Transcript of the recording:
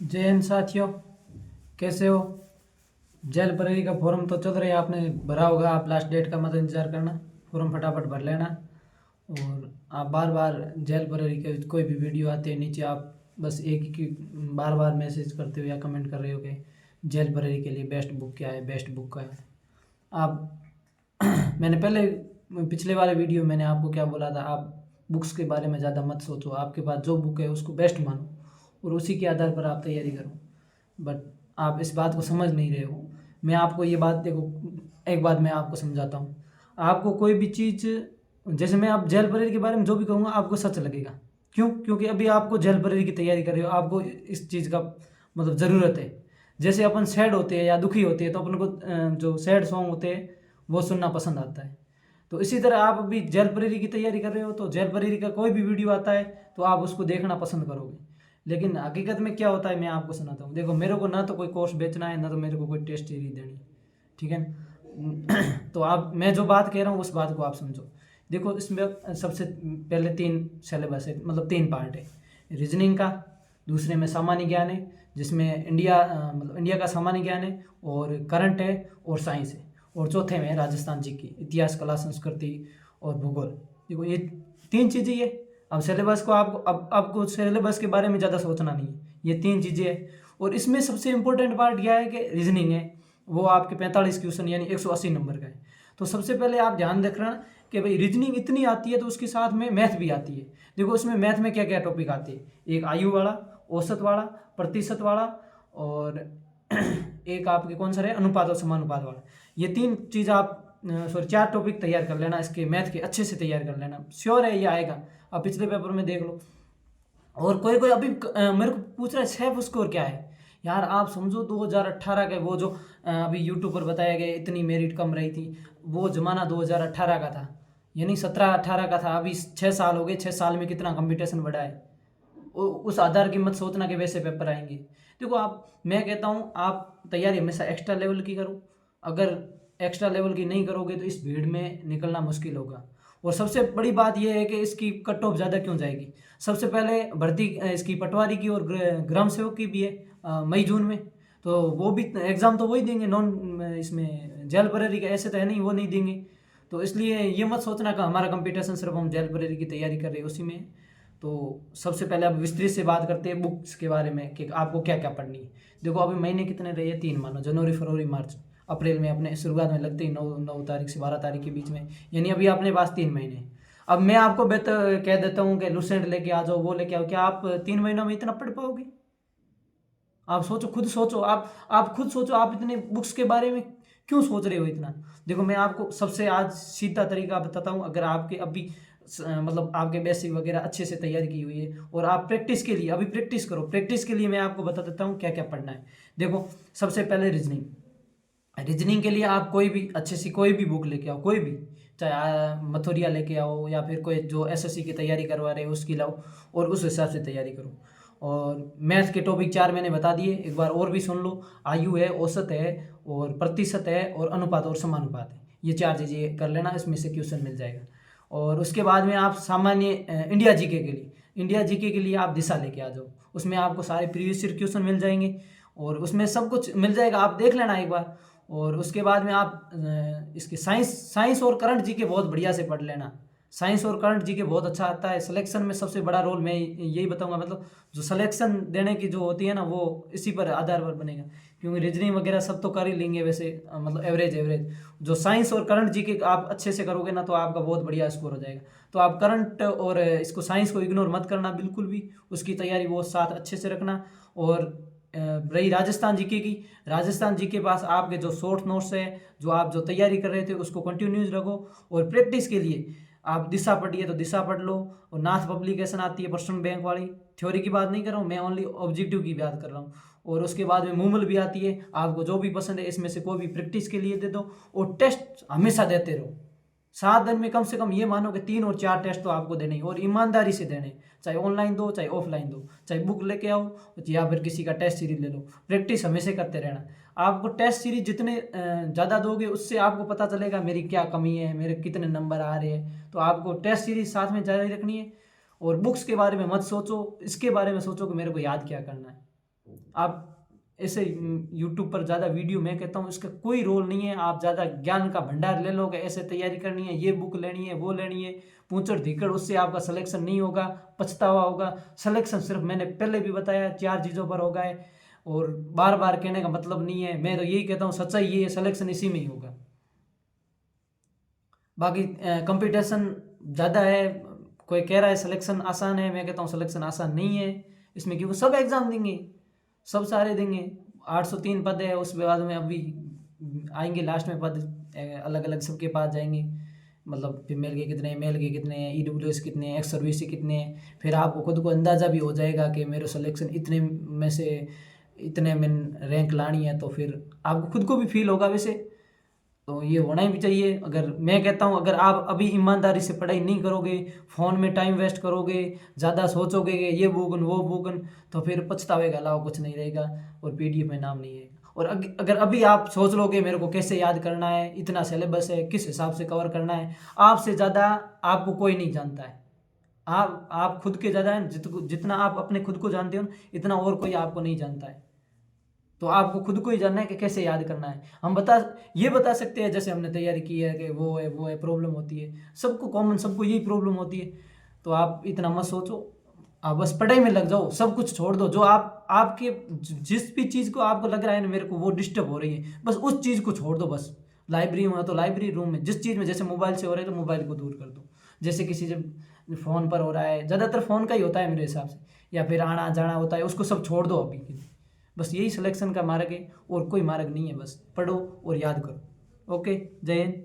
जय हिंद साथियों, कैसे हो। जेल प्रहरी का फॉर्म तो चल रहा है, आपने भरा होगा। आप लास्ट डेट का मत इंतजार करना, फॉर्म फटाफट भर लेना। और आप बार बार जेल प्रहरी के कोई भी वीडियो आते हैं नीचे, आप बस एक ही बार बार मैसेज करते हो या कमेंट कर रहे हो कि जेल प्रहरी के लिए बेस्ट बुक क्या है, बेस्ट बुक का है। आप मैंने पहले पिछले वाले वीडियो मैंने आपको क्या बोला था, आप बुक्स के बारे में ज़्यादा मत सोचो, आपके पास जो बुक है उसको बेस्ट मानो और उसी के आधार पर आप तैयारी करो। बट आप इस बात को समझ नहीं रहे हो। मैं आपको ये बात देखो, एक बात मैं आपको समझाता हूँ। आपको कोई भी चीज़, जैसे मैं आप जेल परेड के बारे में जो भी कहूँगा आपको सच लगेगा। क्यों? क्योंकि अभी आपको जेल परेड की तैयारी कर रहे हो, आपको इस चीज़ का मतलब ज़रूरत है। जैसे अपन सैड होते हैं या दुखी होते हैं तो अपन को जो सैड सॉन्ग होते हैं वो सुनना पसंद आता है। तो इसी तरह आप अभी जेल परेड की तैयारी कर रहे हो तो जेल परेड का कोई भी वीडियो आता है तो आप उसको देखना पसंद करोगे। लेकिन हकीकत में क्या होता है मैं आपको सुनाता हूँ। देखो, मेरे को ना तो कोई कोर्स बेचना है, ना तो मेरे को कोई टेस्ट सीरीज देनी है, ठीक है ना? तो आप, मैं जो बात कह रहा हूँ उस बात को आप समझो। देखो, इसमें सबसे पहले तीन सिलेबस है, मतलब तीन पार्ट है। रीजनिंग का, दूसरे में सामान्य ज्ञान है जिसमें मतलब इंडिया का सामान्य ज्ञान है, और करंट है और साइंस है, और चौथे में राजस्थान जी की इतिहास, कला, संस्कृति और भूगोल। देखो, ये तीन चीज़ें ये। अब सिलेबस को आपको, अब आपको सिलेबस के बारे में ज़्यादा सोचना नहीं है, ये तीन चीज़ें हैं। और इसमें सबसे इंपॉर्टेंट पार्ट क्या है कि रीजनिंग है, वो आपके 45 क्वेश्चन यानी 180 नंबर का है। तो सबसे पहले आप ध्यान रखना कि भाई रीजनिंग इतनी आती है तो उसके साथ में मैथ भी आती है। देखो, उसमें मैथ में क्या क्या टॉपिक आते हैं, एक आयु वाला, औसत वाला, प्रतिशत वाला, और एक आपके कौन सा रहे, अनुपात और समानुपात वाला। ये तीन चीज़ आप सॉरी, चार टॉपिक तैयार कर लेना, इसके मैथ के अच्छे से तैयार कर लेना, श्योर है ये आएगा। आप पिछले पेपर में देख लो। और कोई कोई अभी मेरे को पूछ रहा है सेफ स्कोर क्या है। यार आप समझो 2018 के वो जो अभी यूट्यूब पर बताया गया इतनी मेरिट कम रही थी, वो ज़माना 2018 का था, यानी 17-18 का था। अभी 6 साल हो गए, 6 साल में कितना कंपटीशन बढ़ा है। उस आधार की मत सोचना कि वैसे पेपर आएंगे। देखो, आप, मैं कहता हूँ आप तैयारी हमेशा एक्स्ट्रा लेवल की करो। अगर एक्स्ट्रा लेवल की नहीं करोगे तो इस भीड़ में निकलना मुश्किल होगा। और सबसे बड़ी बात यह है कि इसकी कट ऑफ ज़्यादा क्यों जाएगी। सबसे पहले भर्ती इसकी पटवारी की और ग्राम सेवक की भी है मई जून में। तो वो भी एग्ज़ाम तो वही देंगे, नॉन इसमें जेल ब्रेरी का ऐसे तो है नहीं, वो नहीं देंगे। तो इसलिए ये मत सोचना कि हमारा कंपटीशन सिर्फ हम जेल ब्रेरी की तैयारी कर रहे हैं उसी में। तो सबसे पहले अब विस्तृत से बात करते हैं बुक्स के बारे में कि आपको क्या क्या पढ़नी है। देखो, अभी महीने कितने रहे, 3 मानो, जनवरी, फरवरी, मार्च, अप्रैल में अपने शुरुआत में लगते ही 9 तारीख से 12 तारीख के बीच में, यानी अभी अपने पास 3 महीने हैं। अब मैं आपको बेहतर कह देता हूँ कि लुसेंट लेके आ जाओ, वो लेके आओ, क्या आप 3 महीनों में इतना पढ़ पाओगे? आप सोचो, खुद सोचो, आप खुद सोचो, आप इतने बुक्स के बारे में क्यों सोच रहे हो इतना। देखो, मैं आपको सबसे आज सीधा तरीका बताता हूँ। अगर आपके अभी मतलब आपके बेसिक वगैरह अच्छे से तैयारी की हुई है और आप प्रैक्टिस के लिए अभी प्रैक्टिस करो, प्रैक्टिस के लिए मैं आपको बता देता हूँ क्या क्या पढ़ना है। देखो, सबसे पहले रीजनिंग। रीजनिंग के लिए आप कोई भी अच्छे से कोई भी बुक लेके आओ, कोई भी, चाहे मथुरिया लेके आओ या फिर कोई जो एसएससी की तैयारी करवा रहे हो उसकी लाओ, और उस हिसाब से तैयारी करो। और मैथ के टॉपिक 4 मैंने बता दिए, एक बार और भी सुन लो। आयु है, औसत है, और प्रतिशत है, और अनुपात और समानुपात है। ये 4 चीज़ें कर लेना, इसमें से क्वेश्चन मिल जाएगा। और उसके बाद में आप सामान्य इंडिया जीके के लिए, इंडिया जीके के लिए आप दिशा लेके आ जाओ। उसमें आपको सारे प्रीवियस ईयर क्वेश्चन मिल जाएंगे और उसमें सब कुछ मिल जाएगा, आप देख लेना एक बार। और उसके बाद में आप इसके साइंस साइंस और करंट जीके बहुत बढ़िया से पढ़ लेना। साइंस और करंट जीके बहुत अच्छा आता है। सिलेक्शन में सबसे बड़ा रोल मैं यही बताऊंगा, मतलब जो सिलेक्शन देने की जो होती है ना, वो इसी पर आधार पर बनेगा। क्योंकि रीजनिंग वगैरह सब तो कर ही लेंगे वैसे, मतलब एवरेज एवरेज। जो साइंस और करंट जीके आप अच्छे से करोगे ना तो आपका बहुत बढ़िया स्कोर हो जाएगा। तो आप करंट और इसको साइंस को इग्नोर मत करना बिल्कुल भी, उसकी तैयारी वो साथ अच्छे से रखना। और रही राजस्थान जीके की, राजस्थान जी के पास आपके जो शॉर्ट नोट्स है, जो आप जो तैयारी कर रहे थे उसको कंटिन्यूज रखो। और प्रैक्टिस के लिए आप दिशा पढ़िए तो दिशा पढ़ लो। और नाथ पब्लिकेशन आती है पर्सनल बैंक वाली, थ्योरी की बात नहीं कर रहा हूँ मैं, ओनली ऑब्जेक्टिव की बात कर रहा हूँ। और उसके बाद में मूमल भी आती है, आपको जो भी पसंद है इसमें से कोई भी प्रैक्टिस के लिए दे दो। और टेस्ट हमेशा देते रहो। 7 दिन में कम से कम ये मानो कि 3 और 4 टेस्ट तो आपको देने ही, और ईमानदारी से देने। चाहे ऑनलाइन दो, चाहे ऑफलाइन दो, चाहे बुक लेके आओ या फिर किसी का टेस्ट सीरीज ले लो। प्रैक्टिस हमेशा करते रहना। आपको टेस्ट सीरीज जितने ज़्यादा दोगे उससे आपको पता चलेगा मेरी क्या कमी है, मेरे कितने नंबर आ रहे हैं। तो आपको टेस्ट सीरीज साथ में जारी रखनी है। और बुक्स के बारे में मत सोचो, इसके बारे में सोचो कि मेरे को याद क्या करना है। आप ऐसे यूट्यूब पर ज़्यादा वीडियो, मैं कहता हूँ इसका कोई रोल नहीं है। आप ज़्यादा ज्ञान का भंडार ले लोगे, ऐसे तैयारी करनी है, ये बुक लेनी है, वो लेनी है, पूंचड़ धीकड़, उससे आपका सिलेक्शन नहीं होगा, पछतावा होगा। सिलेक्शन सिर्फ मैंने पहले भी बताया 4 चीज़ों पर होगा है, और बार बार कहने का मतलब नहीं है। मैं तो यही कहता हूँ, सच्चाई ये है, सिलेक्शन इसी में ही होगा। बाकी कंपटीशन ज़्यादा है। कोई कह रहा है सिलेक्शन आसान है, मैं कहता हूँ सिलेक्शन आसान नहीं है इसमें, क्योंकि सब एग्ज़ाम देंगे, सब सारे देंगे। 803 पद है, उसके बाद में अभी आएंगे लास्ट में पद अलग अलग सबके पास जाएंगे, मतलब फीमेल के कितने, मेल के कितने, EWS कितने, एक्स सर्विस के कितने। फिर आपको खुद को अंदाज़ा भी हो जाएगा कि मेरे सिलेक्शन इतने में से इतने में रैंक लानी है, तो फिर आपको खुद को भी फील होगा वैसे। तो ये होना ही भी चाहिए। अगर मैं कहता हूँ, अगर आप अभी ईमानदारी से पढ़ाई नहीं करोगे, फ़ोन में टाइम वेस्ट करोगे, ज़्यादा सोचोगे कि ये बुकन वो बुकन, तो फिर पछतावे के अलावा कुछ नहीं रहेगा, और PDF में नाम नहीं आएगा। और अगर अभी आप सोच लोगे मेरे को कैसे याद करना है, इतना सिलेबस है, किस हिसाब से कवर करना है, आपसे ज़्यादा आपको कोई नहीं जानता है। आप खुद के ज़्यादा जितना आप अपने खुद को जानते हो, इतना और कोई आपको नहीं जानता है। तो आपको खुद को ही जानना है कि कैसे याद करना है। हम ये बता सकते हैं, जैसे हमने तैयारी की है कि वो है प्रॉब्लम होती है, सबको कॉमन, सबको यही प्रॉब्लम होती है। तो आप इतना मत सोचो, आप बस पढ़ाई में लग जाओ, सब कुछ छोड़ दो। जो आपके जिस भी चीज़ को आपको लग रहा है ना मेरे को वो डिस्टर्ब हो रही है, बस उस चीज़ को छोड़ दो। बस लाइब्रेरी में हो तो लाइब्रेरी, रूम में जिस चीज़ में, जैसे मोबाइल से हो रहा है तो मोबाइल को दूर कर दो। जैसे किसी जब फ़ोन पर हो रहा है, ज़्यादातर फ़ोन का ही होता है मेरे हिसाब से, या फिर आना जाना होता है, उसको सब छोड़ दो अभी के लिए। बस यही सिलेक्शन का मार्ग है, और कोई मार्ग नहीं है। बस पढ़ो और याद करो। ओके, जय हिंद।